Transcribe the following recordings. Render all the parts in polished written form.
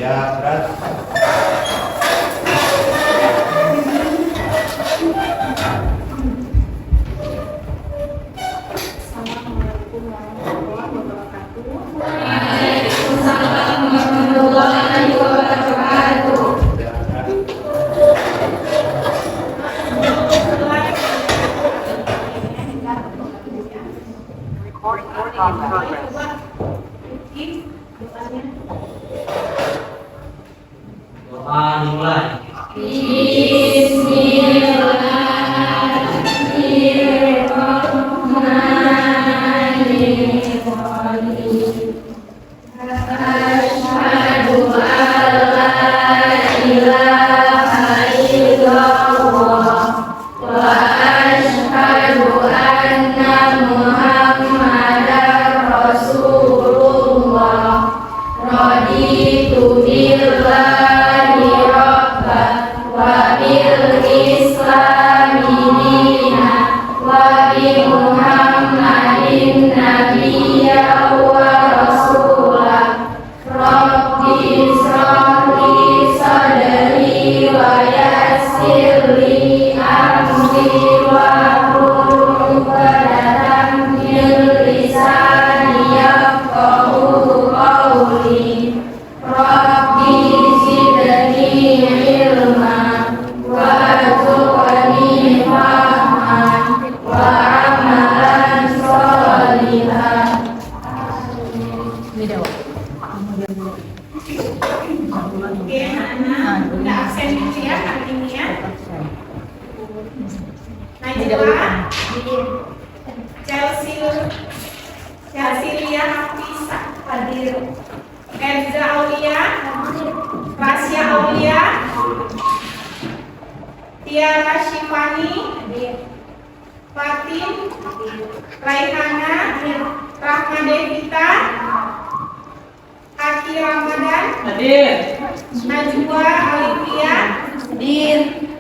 Ya, berat. Assalamualaikum warahmatullahi wabarakatuh. Waalaikumsalam warahmatullahi wabarakatuh. Ya, berat. Doa dimulai. Bismillahirrahmanirrahim. Asyhadu an la ilaha illallah wa asyhadu anna Muhammadar Rasulullah. Raditu billahi rabba wa bil islami dina wa bi Muhammadin nabiyya wa rasulah. Rabbi israh li sadri wa yassir li amri wa hlul 'uqdatam min lisani yafqahu qawli. Rabbi zidni ilma warzuqni fahman wa amalan sholihan. Oke, anak-anak, udah absen dulu ya hari ini ya. Najwa, Chelsea Hafisa, hadir. Erza Aulia, Rasya Aulia, Tiara Shifani, Fatin, Raihana, Rahma Devita, Aki Ramadan, Hadir. Najwa Alifia, hadir.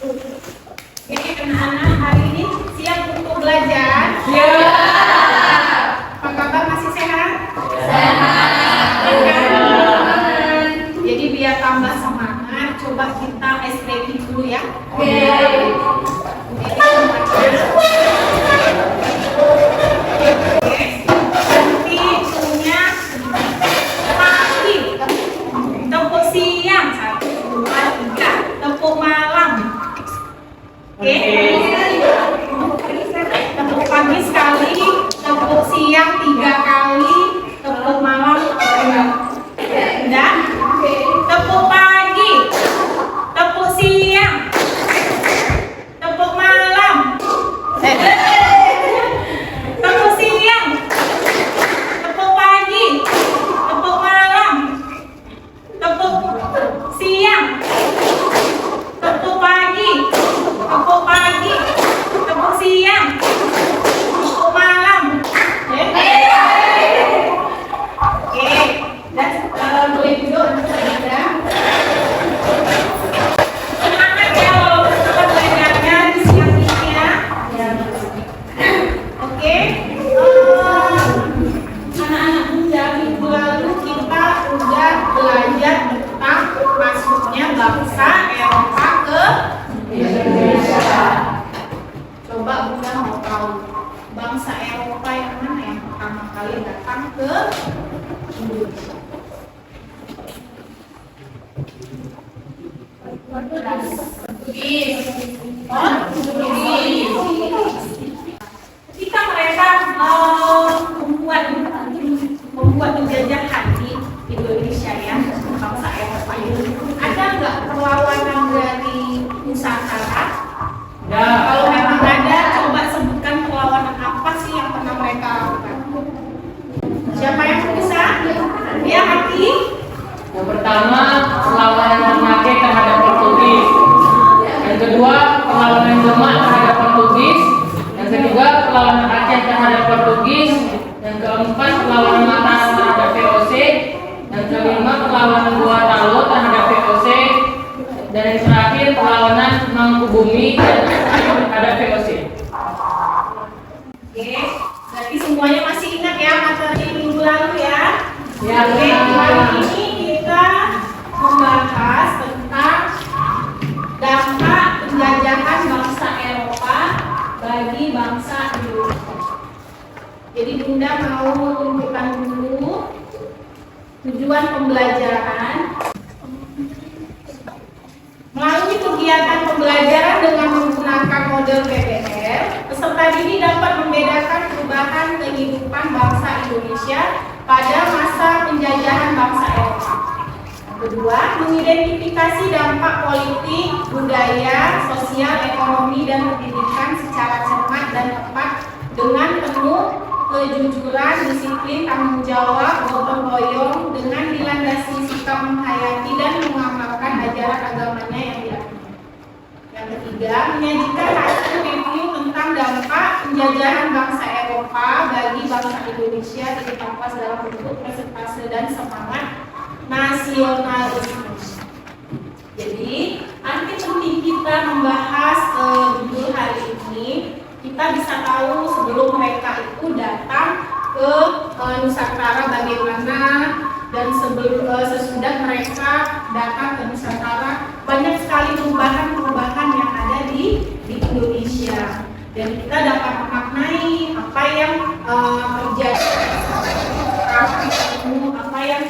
Oke, anak-anak hari ini siap untuk belajar? Apa kabar, masih sehat? Jadi biar tambah semangat, coba kita stretching dulu ya. Nanti punya pagi, tepuk siang, 1, 2, 3, tepuk malam. Oke. Tepuk pagi sekali, tepuk siang 3 kali, tepuk malam 2. Udah? Tepuk pagi, tepuk siang, tepuk malam, tepuk siang, tepuk pagi, tepuk malam, tepuk siang, tepuk pagi, tepuk pagi, tepuk siang, tepuk malam. Oke, dan boleh duduk saja. Semangat ya kalau kita belajarnya di siang ini ya. Oke, anak-anak muda, minggu lalu kita udah belajar tentang masuknya bangsa Eropa ke Indonesia. Coba Bunda mau tahu bangsa Eropa yang mana yang pertama kali datang ke Indonesia? Portugis. Ketika mereka membuat penjajahan di Indonesia ya, bangsa Eropa ini, ada nggak perlawanan dari Nusantara? Ya. Kalau memang ada, coba sebutkan perlawanan apa sih yang pernah mereka lakukan? Siapa yang bisa? Ya, Hati. Yang pertama, perlawanan Ternate terhadap Portugis. Yang kedua, perlawanan Demak terhadap Portugis. Yang ketiga, perlawanan Aceh terhadap Portugis. Yang keempat, perlawanan Mataram terhadap VOC. Yang kelima, perlawanan Gorontalo terhadap VOC. Dan yang terakhir, perlawanan Mangkubumi terhadap VOC. Oke, berarti semuanya masih ingat ya materi minggu lalu ya? Ya. Oke, hari ini kita Bunda mau tunjukkan dulu tujuan pembelajaran. Melalui kegiatan pembelajaran dengan menggunakan model PBL, peserta didik dapat membedakan perubahan kehidupan bangsa Indonesia pada masa penjajahan bangsa Eropa. Kedua, mengidentifikasi dampak politik, budaya, sosial, ekonomi, dan pendidikan secara cermat dan tepat dengan penuh kejujuran, disiplin, tanggung jawab, gotong royong dengan dilandasi sikap menghayati dan mengamalkan ajaran agamanya yang diakini. Yang ketiga, menyajikan hasil review tentang dampak penjajahan bangsa Eropa bagi bangsa Indonesia dikemas dalam bentuk presentase dan semangat nasionalisme. Jadi, arti penting kita membahas judul hari ini, kita bisa tahu sebelum mereka itu datang ke Nusantara bagaimana, dan sesudah mereka datang ke Nusantara banyak sekali perubahan-perubahan yang ada di Indonesia, dan kita dapat memaknai apa yang terjadi, apa yang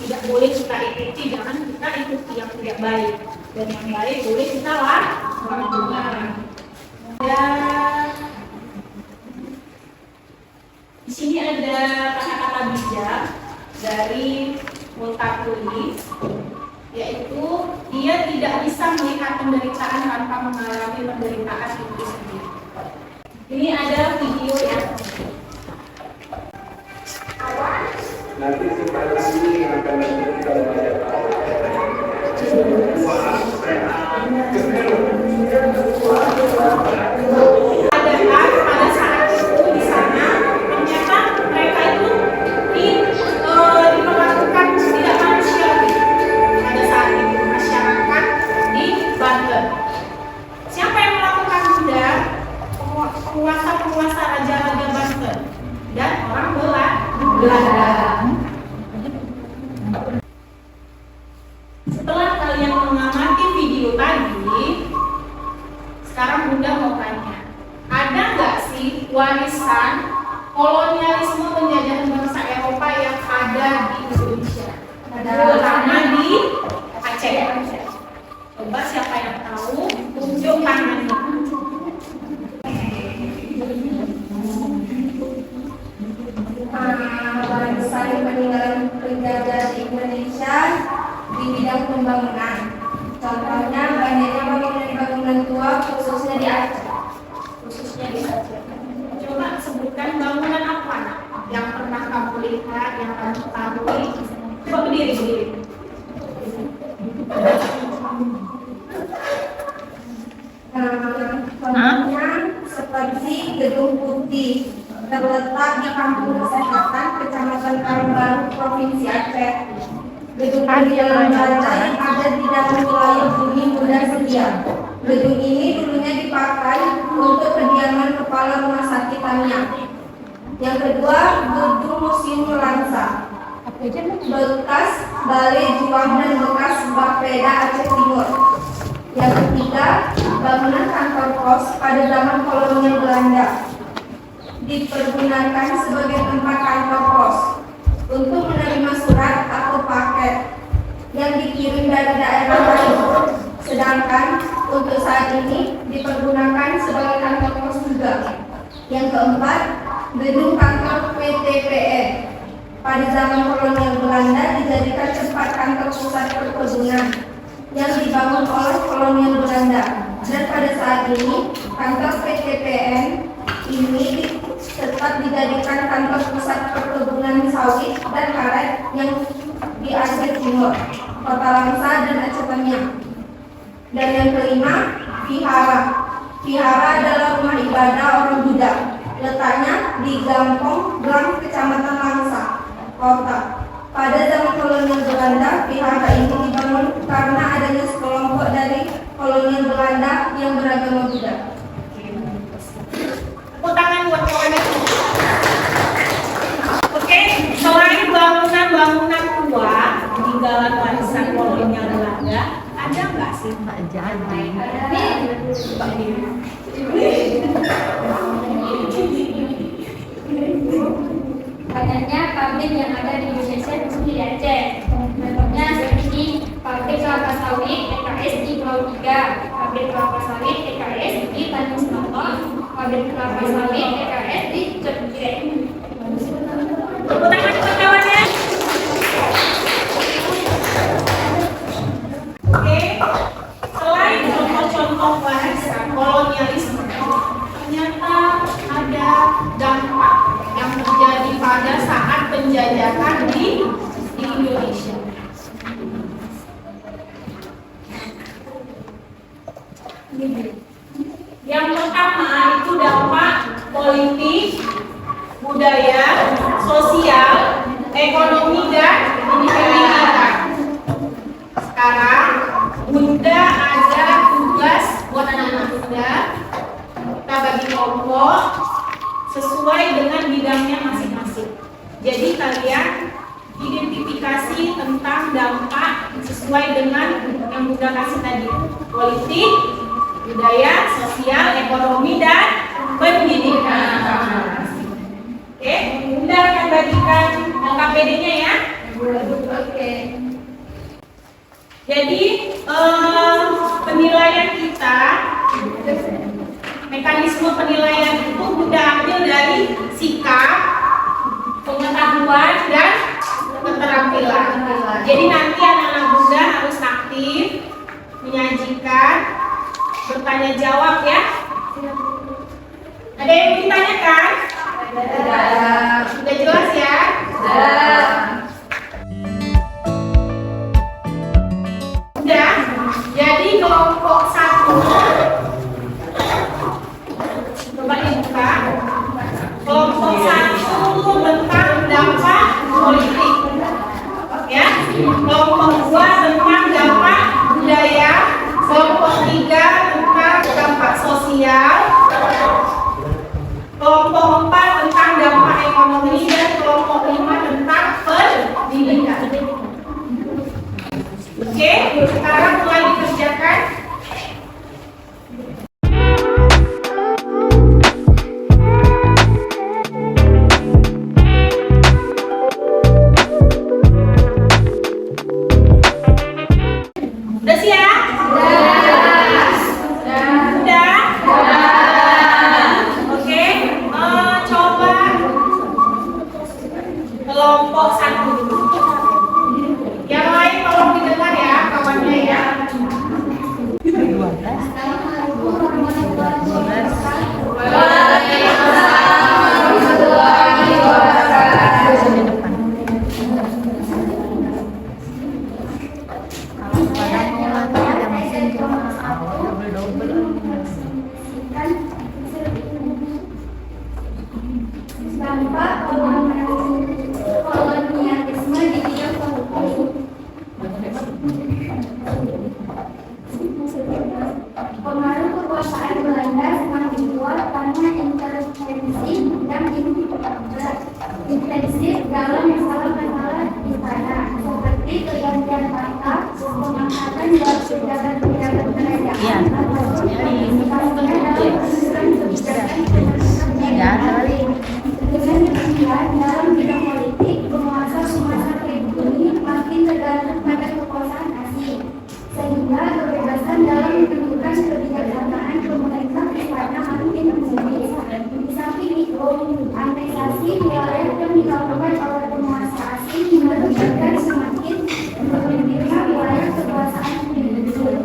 tidak boleh kita ikuti, jangan kita ikuti yang tidak baik, dan yang baik boleh kita lakukan. Di sini ada kata-kata bijak dari Multatuli, yaitu dia tidak bisa melihat penderitaan tanpa mengalami penderitaan itu sendiri. Ini ada video ya. Nanti setelah ini akan kita pada saat itu di sana ternyata mereka itu diperlakukan tidak manusiawi pada saat itu masyarakat di Banten. Siapa yang melakukan Bunda? Penguasa raja-raja Banten dan orang Belanda. Setelah kalian mengamati video tadi, sekarang Bunda mau tanya, ada nggak sih warisan kolonialisme penjajahan bangsa Eropa yang ada di Indonesia? Terutama di Aceh. Coba siapa yang tahu, tunjuk tangannya. Warisan peninggalan penjajah di Indonesia di bidang pembangunan. Contohnya banyaknya bangunan-bangunan tua khususnya di Aceh. Coba sebutkan bangunan apa yang pernah kamu lihat, yang kamu ketahui. Coba berdiri. Contohnya seperti Gedung Putih, terletak di Kampung Kesehatan, Kecamatan Karangbaru, Provinsi Aceh. Gedung Putih yang ada di dalam wilayah Bumi Bunda Setia. Gedung ini dulunya dipakai untuk kediaman kepala rumah sakit Tamiya. Yang kedua, Gedung Museum Lansa, bekas Balai Juang dan bekas Bapeda Aceh Timur. Yang ketiga, bangunan kantor pos pada zaman kolonial Belanda, dipergunakan sebagai tempat kantor pos untuk menerima surat atau paket yang dikirim dari daerah lain. Sedangkan untuk saat ini dipergunakan sebagai kantor pos juga. Yang keempat, gedung kantor PTPN pada zaman kolonial Belanda dijadikan tempat kantor pusat perkebunan yang dibangun oleh kolonial Belanda. Dan pada saat ini kantor PTPN ini tetap dijadikan kantor pusat perkebunan sawit dan karet yang di Aceh Timur, Kota Langsa dan Aceh Tamiya. Dan yang kelima, vihara. Vihara adalah rumah ibadah orang Buddha. Letaknya di Gampong Blang, Kecamatan Langsa, Kota. Pada zaman kolonial Belanda, vihara ini dibangun karena adanya sekelompok dari kolonial Belanda yang beragama Buddha. Tepuk tangan buat kawannya. Oke, selain bangunan-bangunan tua peninggalan warisan kolonial Belanda, ada nggak sih? Sawit PKS di Pulau 3, pabrik kelapa sawit PKS di Tanjung Selatan, pabrik kelapa sawit PKS di Cengkeh. Tepuk tangan untuk kawannya. Oke, selain contoh-contoh bahasa kolonialisme, ternyata ada dampak yang terjadi pada saat penjajahan di Indonesia. Yang pertama itu dampak politik, budaya, sosial, ekonomi, dan pendidikan. Sekarang Bunda ada tugas buat anak-anak Bunda. Kita bagi kelompok sesuai dengan bidangnya masing-masing. Jadi kalian identifikasi tentang dampak sesuai dengan yang Bunda kasih tadi. Politik, budaya, sosial, ekonomi, dan pendidikan. Oke, Bunda akan bagikan KPD-nya ya. Oke. Jadi penilaian kita, mekanisme penilaian itu Bunda ambil dari sikap, pengetahuan, dan keterampilan. Jadi nanti anak-anak Bunda harus aktif, menyajikan, bertanya jawab ya. Ada yang mau ditanyakan? Sudah jelas ya? Sudah. Jadi kelompok 1 coba dibuka. Kelompok 1 tentang dampak politik. Ya. Kelompok 2 tentang dampak budaya. Kelompok 3 tentang dampak sosial. Kelompok 4 tentang dampak ekonomi, dan kelompok 5 tentang pendidikan. Oke, sekarang mulai dikerjakan. Udah siap? Udah? Oke, coba kelompok 1 dulu. Yang lain tolong didengar ya, kawannya ya. Dampak kolonialisme di bidang politik. Pengaruh kekuasaan Belanda semakin kuat karena intervensi dan intensif dalam masalah-masalah di sana, seperti pergantian tahta, pengangkatan dan pejabat-pejabat kerajaan, atau partisipasinya dalam menentukan kebijakan dengan demikian, dalam bidang politik, penguasa-penguasa pribumi makin tergantung pada kekuasaan asing, sehingga kebebasan dalam menentukan kebijaksanaan pemerintah di sana makin menipis. Di samping itu, aneksasi wilayah yang dilakukan oleh penguasa asing mengakibatkan semakin berpindah wilayah kekuasaan pribumi.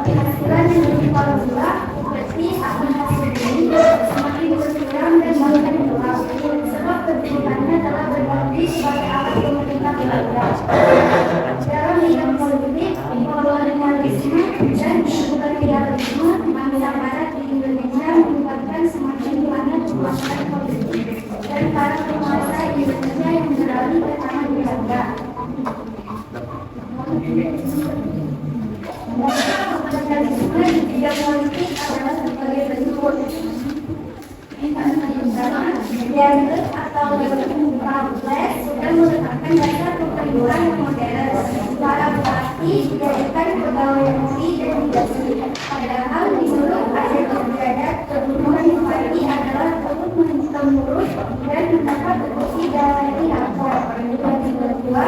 Hasilnya berupa pula seperti akan hasil ini semakin berkurang dan bahkan gelap, sebab kedudukannya telah berganti sebagai alat pemerintah Belanda. Dalam bidang politik, kolonialisme dan imperialisme bangsa Barat di Indonesia menyebabkan semakin hilangnya kekuasaan politik dan para penguasa Indonesia yang beralih ke tangan Belanda. Kolonialisme di bidang politik adalah sebagai bentuk gender atau pamflet sudah meletakkan dasar pemerintahan yang modern. Para bupati dijadikan pegawai negeri dan digaji. Padahal menurut adat istiadat, kebutuhan bupati adalah turun-temurun dan mendapat kursi dari rakyat. Yang kedua,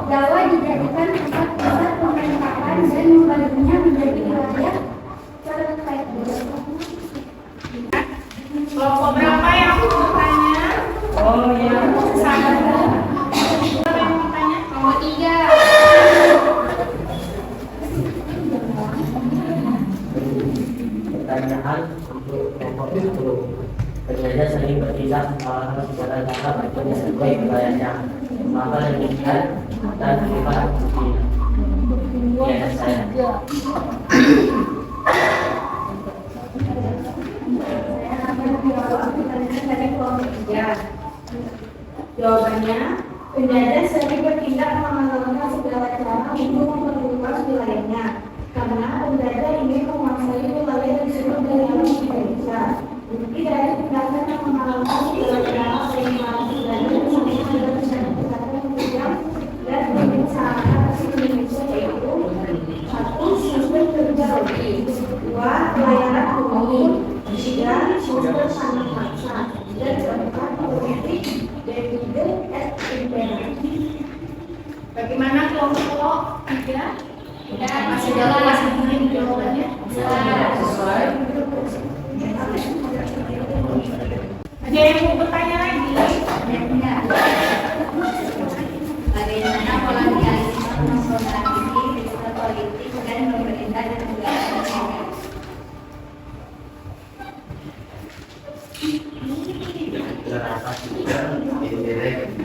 Jawa dijadikan tempat pusat pemerintahan dan Pertanyaan untuk kelompok 10. Penjajah sering bertindak mengalahkan secara nyata berikutnya sesuai wilayahnya. Maka demikian dan terlibat bukti. Ya, saya. Jawabannya, penjajah sering bertindak mengalahkan segala cara untuk memperluas wilayahnya. Karena penjajah ingin menguasai wilayah di seluruh daerah Indonesia. Bukti dari tindakan yang mengalahkan segala cara penyebaran penjajah bersama dengan tindakan penjajah dan mengusahakan Indonesia yaitu 1. Sistem kerja lobby, 2. Pelayanan umum, 3. Sistem sangat paksa, dan 4. Politik divide et impera. Bagaimana kelompok 3? Masih dalam masih ingin jawabannya? Sesuai. Ada yang mau bertanya lagi? Bagaimana kolonialisme mempengaruhi sistem politik dan pemerintah dan negara? Terdapat juga indirect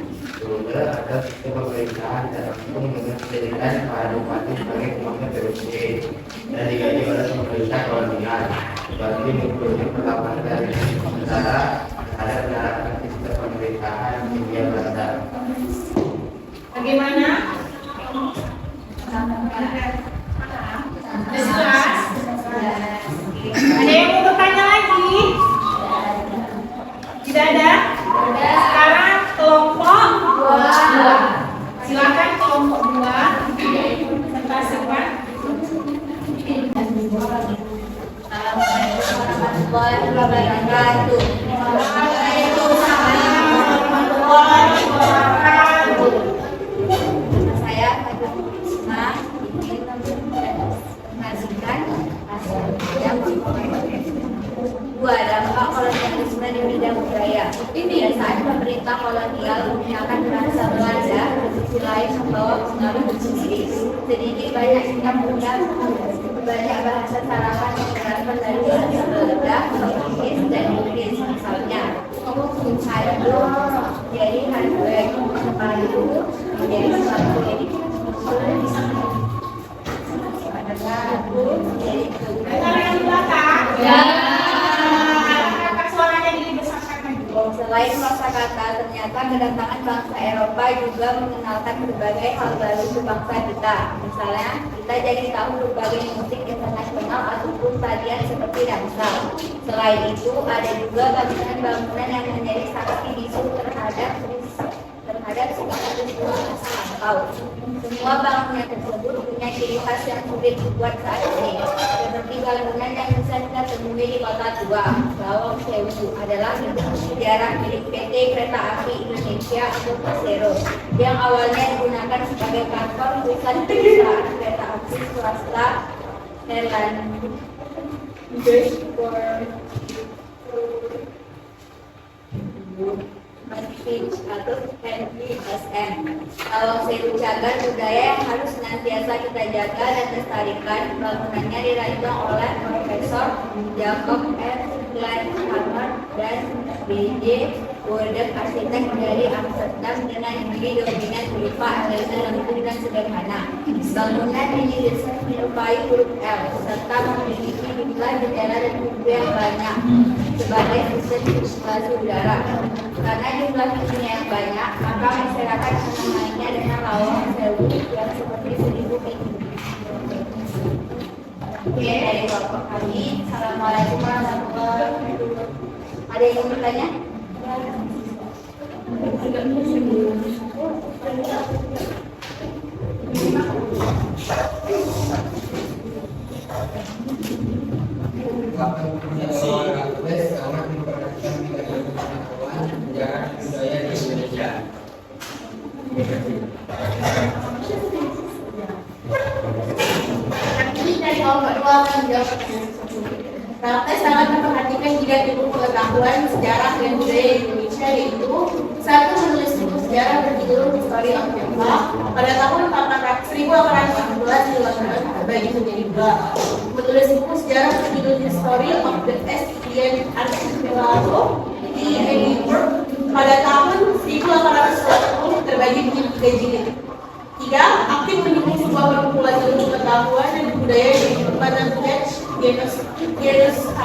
juga ada sistem pemerintahan dan langsung menjadikan para bupati sebagai pemakai PUC dan digaji oleh pemerintah kolonial. Berarti mempunyai perlawanan dari negara terhadap penerapan sistem pemerintahan Hindia Belanda. Bagaimana? Jelas? Ada yang mau bertanya lagi? Tidak ada? Sekarang kelompok 2. Silakan kelompok 2. Presentasikan. Assalamualaikum warahmatullahi wabarakatuh. Saya Fatima ingin mengajukan yang 2. Dampak kolonialisme di bidang budaya. Pada saat pemerintah kolonial menggunakan bahasa Belanda, di sisi lain membawa pengaruh Inggris. Sedikit banyak kita punya banyak bahasa sarapan yang berasal dari bahasa Belanda, Portugis, dan Inggris. Misalnya, hadu jadi handbag, sepatu menjadi sepatu jadi jadi Dengar yang di belakang. Ya. Kakak suaranya dibesarkan lagi. Selain kosakata, ternyata kedatangan bangsa Eropa juga mengenalkan berbagai hal baru ke bangsa kita. Misalnya, kita jadi tahu berbagai musik internasional ataupun tarian seperti dansa. Selain itu, ada juga bangunan-bangunan yang menjadi saksi bisu terhadap sebuah kultur lampau. Semua bangunan tersebut punya ciri khas yang sulit dibuat saat ini. Seperti bangunan yang bisa kita temui di Kota Tua, Lawang Sewu adalah gedung sejarah milik PT Kereta Api Indonesia atau Persero, yang awalnya digunakan sebagai kantor pusat perusahaan kereta api swasta Netherlands. Atau NPSM. Lawang Sewu cagar budaya yang harus senantiasa kita jaga dan lestarikan. Bangunannya dirancang oleh Profesor Jacob F. Glenhammer dan B.J. Gordon, arsitek dari Amsterdam, dengan ide dominan berupa elemen lembut dan sederhana. Bangunan ini didesain menyerupai huruf L serta memiliki jumlah jendela dan pintu yang banyak sebagai sistem sirkulasi udara. Karena jumlah pintunya yang banyak, maka masyarakat menamainya dengan Lawang Sewu yang seperti 1000 pintu. Oke, dari kelompok kami. Assalamualaikum warahmatullahi wabarakatuh. Ada yang mau bertanya? Ini dari kelompok 2 akan menjawab pertanyaan tersebut. Praktek sangat memperhatikan 3 tipe pengetahuan sejarah dan budaya Indonesia, yaitu 1. Menulis buku sejarah berjudul History of Java pada tahun 1817 dilakukan terbagi menjadi 2. Menulis buku sejarah berjudul History of the East Indian Archipelago di Edinburgh pada tahun 1840 terbagi menjadi 3 jilid. 3. Aktif mendukung sebuah perkumpulan ilmu pengetahuan dan budaya di tempatan genus 4.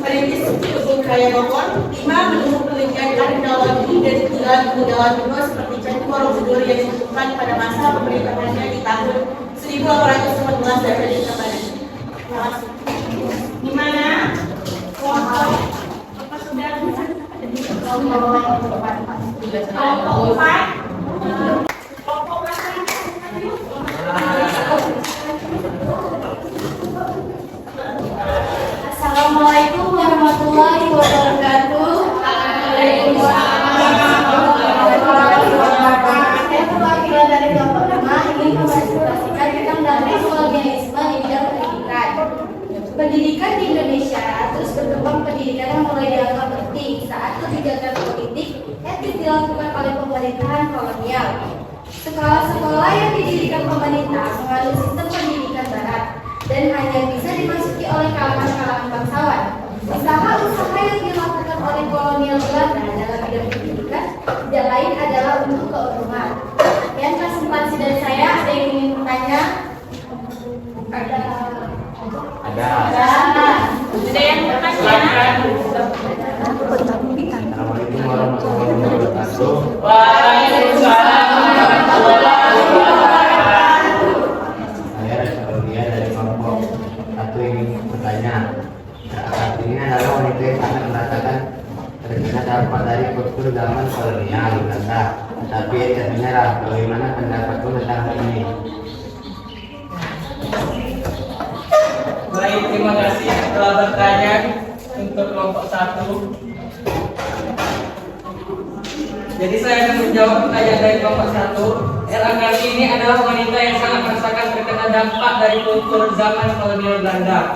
Merintis ilmu budaya Bogor. 5. Mendukung penelitian arkeologi dan kebudayaan kuno seperti Candi Borobudur yang ditentukan pada masa pemerintahannya di tahun 1814 dan Kembali. Terima kasih. Gimana? Kelompok apa sudah kelompok 4. Assalamualaikum warahmatullahi wabarakatuh. Saya perwakilan dari kelompok 5 ingin mempresentasikan tentang dampak kolonialisme di bidang pendidikan. Pendidikan di Indonesia terus berkembang. Pendidikan yang mulai dianggap penting saat kebijakan politik etis dilakukan oleh pemerintahan kolonial. Sekolah-sekolah yang didirikan pemerintah menganut sistem pendidikan barat dan hanya bisa dimasuki oleh kalangan-kalangan bangsawan. Usaha-usaha yang dilakukan oleh kolonial Belanda dalam bidang pendidikan tidak lain adalah untuk keuntungan. Sekian presentasi dari saya. Ada yang ingin bertanya? Ada. Ada yang bertanya? Assalamualaikum warahmatullahi wabarakatuh. Waalaikumsalam warahmatullahi wabarakatuh. Saya Reza dari kelompok 1 ingin bertanya. Artinya adalah wanita yang sangat merasakan terkena dampak dari kultur zaman kolonial Belanda. Tapi tidak menyerah. Bagaimana pendapatmu tentang hal ini? Baik, terima kasih telah bertanya untuk kelompok 1. Jadi saya akan menjawab pertanyaan dari kelompok 1. Ella Kartini adalah wanita yang sangat merasakan terkena dampak dari kultur zaman kolonial Belanda.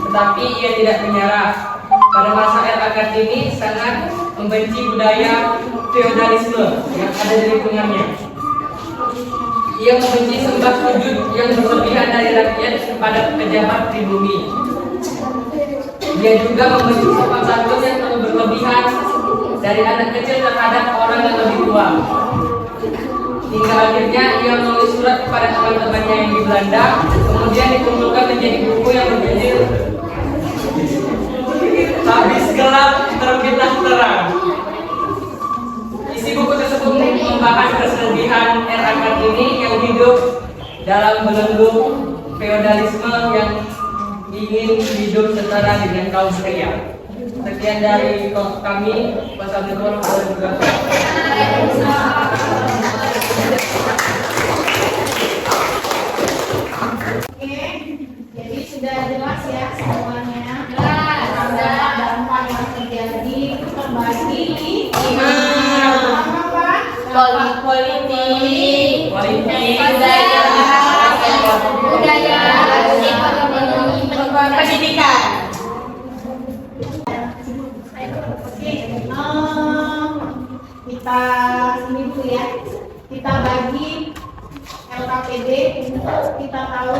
Tetapi ia tidak menyerah. Pada masa Ella Kartini sangat membenci budaya feodalisme yang ada di lingkungannya. Ia membenci sembah sujud yang berlebihan dari rakyat kepada pejabat pribumi. Dia juga membenci sopan santun yang terlalu berlebihan dari anak kecil terhadap orang yang lebih tua. Hingga akhirnya ia menulis surat kepada teman-temannya yang di Belanda, kemudian dikumpulkan menjadi buku yang berjudul Habis Gelap Terbitlah Terang. Isi buku tersebut membahas kesedihan Ella Kartini yang hidup dalam belenggu feodalisme yang ingin hidup setara dengan kaum pria. Sekian dari kami. Wassalamualaikum warahmatullahi wabarakatuh. Oke, jadi sudah jelas ya semuanya. Jelas. Dampak yang terjadi terbagi Politik, Politik, budaya, ekonomi, pendidikan. Oke, kita ini dulu ya. Kita bagi LKPD untuk kita tahu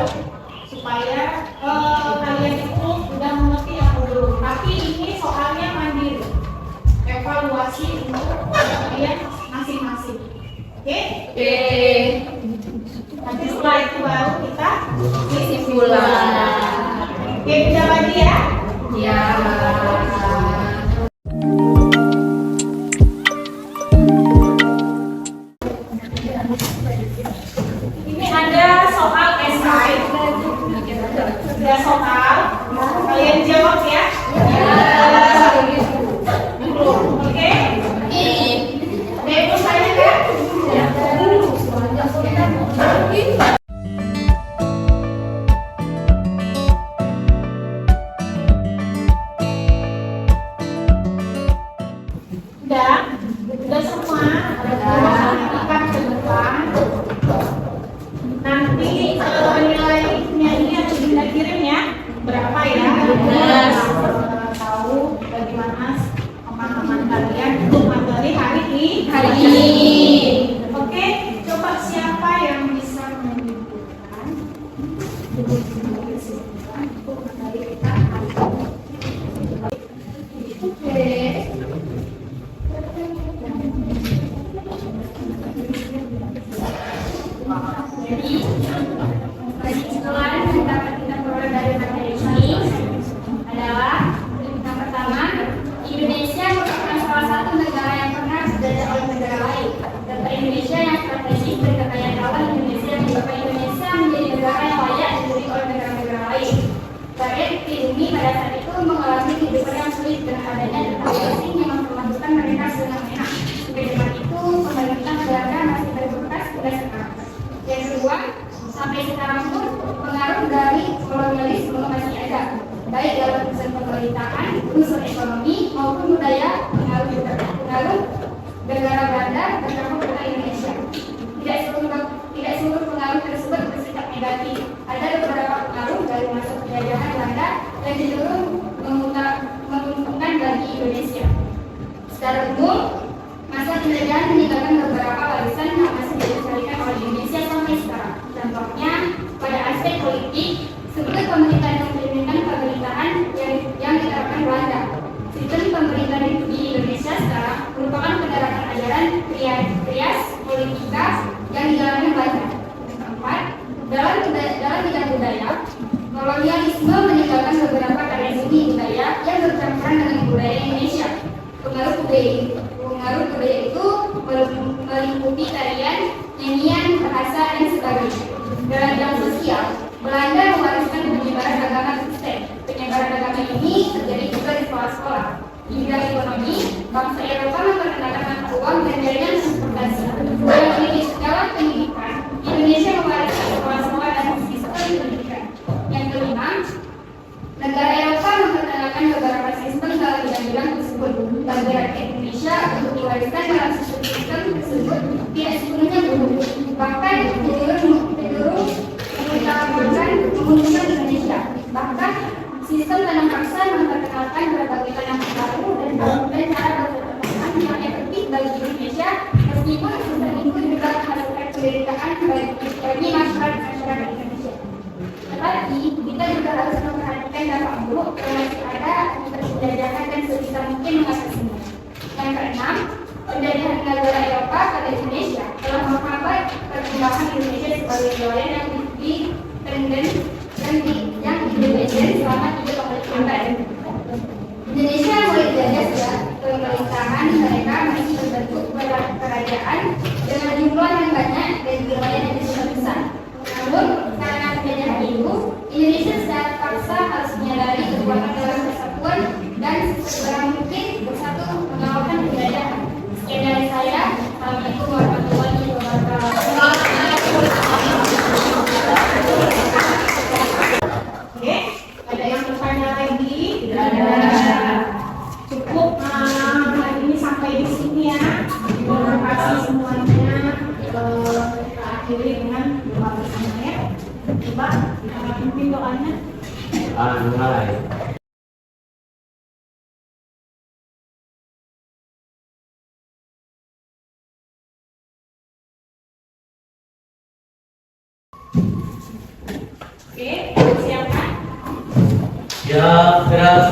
supaya kalian itu sudah mengerti yang belum. Tapi ini soalnya mandiri. Evaluasi untuk kalian masing-masing. Oke? Nanti setelah itu baru kita kesimpulan. Oke, kita bagi ya. Ya. Ini ada soal esai. Ada soal. Kalian jawab ya. Oke? Ada yang mau tanya kan? Udah semua. Ikan ke depan. yang bisa menyimpulkan Jadi kesimpulan yang dapat kita peroleh dari materi ini adalah yang pertama, Indonesia merupakan salah satu negara yang pernah dijajah oleh negara lain. Data Indonesia yang strategis dan kekayaan alam Indonesia yang menyebabkan Indonesia menjadi negara yang layak dibeli oleh negara-negara lain. Rakyat di bumi pada saat itu mengalami kehidupan yang sulit dengan adanya data asing yang memperlakukan mereka semena-mena. Sampai dengan itu, pemerintah Belanda masih berbekas hingga sekarang. Yang kedua, sampai sekarang pun pengaruh dari kolonialisme masih ada, baik dalam unsur pemerintahan, unsur ekonomi maupun budaya. Pengaruh negara Belanda tercampur dengan Indonesia. Tidak seluruh pengaruh tersebut bersifat negatif. Ada beberapa pengaruh dari masa penjajahan Belanda yang cenderung menguntungkan bagi Indonesia. Secara umum, masa penjajahan meninggalkan beberapa warisan yang masih dilestarikan oleh Indonesia sampai sekarang. Contohnya, pada aspek politik, seperti pemerintahan yang diterapkan Belanda. Sistem pemerintahan di Indonesia sekarang merupakan penerapan ajaran trias politika yang dijalankan Belanda. Yang keempat, dalam bidang budaya, kolonialisme meninggalkan beberapa tradisi budaya yang bercampuran dengan budaya Indonesia. Pengaruh budaya itu meliputi tarian, nyanyian, bahasa, dan sebagainya. Dalam bidang sosial, Belanda mewariskan penyebaran agama Kristen. Penyebaran agama ini terjadi juga di sekolah-sekolah. Di bidang ekonomi, bangsa Eropa memperkenalkan mata uang dan jaringan transportasi. Dalam pendidikan, Indonesia mewariskan sekolah-sekolah dan sistem pendidikan. Yang kelima, negara Eropa memperkenalkan beberapa sistem dalam bidang-bidang tersebut. Bagi rakyat Indonesia untuk diwariskan dalam sistem tersebut tidak sepenuhnya buruk, bahkan cenderung menguntungkan Indonesia. Bahkan sistem tanam paksa memperkenalkan berbagai tanam baru dan cara bertanam yang efektif bagi Indonesia, meskipun sistem itu juga menghasilkan penderitaan bagi masyarakat Indonesia. Tetapi kita juga harus memperhatikan dampak buruk yang masih ada akibat penjajahan dan sebisa mungkin mengatasinya. Yang keenam, penjajahan negara Eropa pada Indonesia telah menghambat perkembangan Indonesia sebagai wilayah yang independen selama 3,5 abad. Indonesia mulai dijajah sejak pemerintahan mereka masih berbentuk kerajaan dengan jumlah yang banyak dan wilayah yang cukup besar. Namun karena penjajahan itu, Indonesia secara paksa harus menyadari kekuatan dalam persatuan dan segera mungkin bersatu melawan penjajahan. Sekian dari saya. Assalamualaikum warahmatullahi wabarakatuh. Oke, ada yang bertanya lagi? Tidak ada. Cukup hari ini sampai di sini ya. Terima kasih semuanya. Kita akhiri dengan doa bersama ya. Coba pimpin doanya. Mulai. Oke, siapa? Ya, gerak.